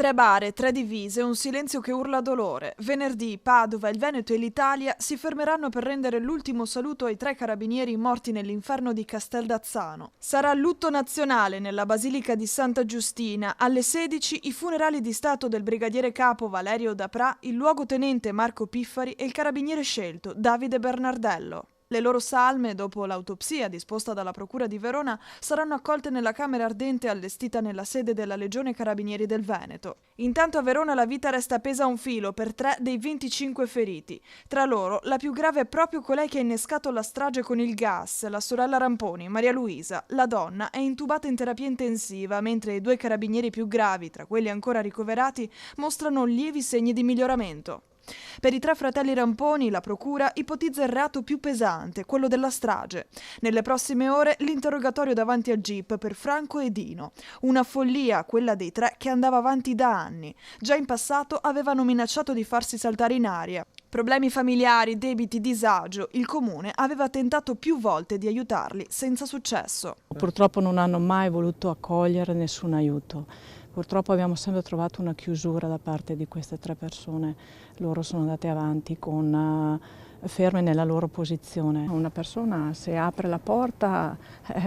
3 bare, 3 divise, un silenzio che urla dolore. Venerdì Padova, il Veneto e l'Italia si fermeranno per rendere l'ultimo saluto ai 3 carabinieri morti nell'inferno di Casteldazzano. Sarà lutto nazionale nella Basilica di Santa Giustina. Alle 16 i funerali di Stato del brigadiere capo Valerio Dapra, il luogotenente Marco Piffari e il carabiniere scelto Davide Bernardello. Le loro salme, dopo l'autopsia disposta dalla Procura di Verona, saranno accolte nella camera ardente allestita nella sede della Legione Carabinieri del Veneto. Intanto a Verona la vita resta appesa a un filo per 3 dei 25 feriti. Tra loro, la più grave è proprio colei che ha innescato la strage con il gas, la sorella Ramponi, Maria Luisa. La donna è intubata in terapia intensiva, mentre i 2 carabinieri più gravi, tra quelli ancora ricoverati, mostrano lievi segni di miglioramento. Per i 3 fratelli Ramponi la procura ipotizza il reato più pesante, quello della strage. Nelle prossime ore l'interrogatorio davanti al GIP per Franco e Dino. Una follia, quella dei 3, che andava avanti da anni. Già in passato avevano minacciato di farsi saltare in aria. Problemi familiari, debiti, disagio. Il comune aveva tentato più volte di aiutarli, senza successo. Purtroppo non hanno mai voluto accogliere nessun aiuto. Purtroppo abbiamo sempre trovato una chiusura da parte di queste 3 persone. Loro sono andate avanti ferme nella loro posizione. Una persona, se apre la porta,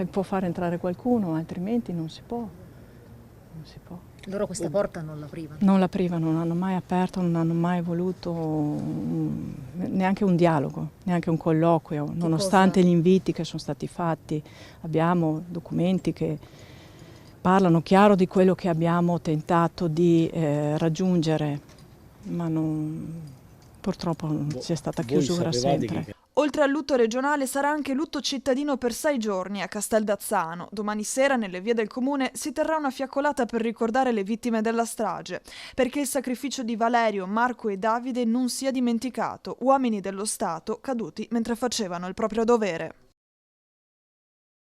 può far entrare qualcuno, altrimenti non si può. Non si può. Loro questa porta non l'aprivano? Non l'aprivano, non hanno mai aperto, non hanno mai voluto neanche un dialogo, neanche un colloquio, nonostante gli inviti che sono stati fatti. Abbiamo documenti che parlano chiaro di quello che abbiamo tentato di raggiungere, ma purtroppo c'è stata chiusura sempre. Oltre al lutto regionale sarà anche lutto cittadino per 6 giorni a Casteldazzano. Domani sera nelle vie del comune si terrà una fiaccolata per ricordare le vittime della strage, perché il sacrificio di Valerio, Marco e Davide non sia dimenticato, uomini dello Stato caduti mentre facevano il proprio dovere.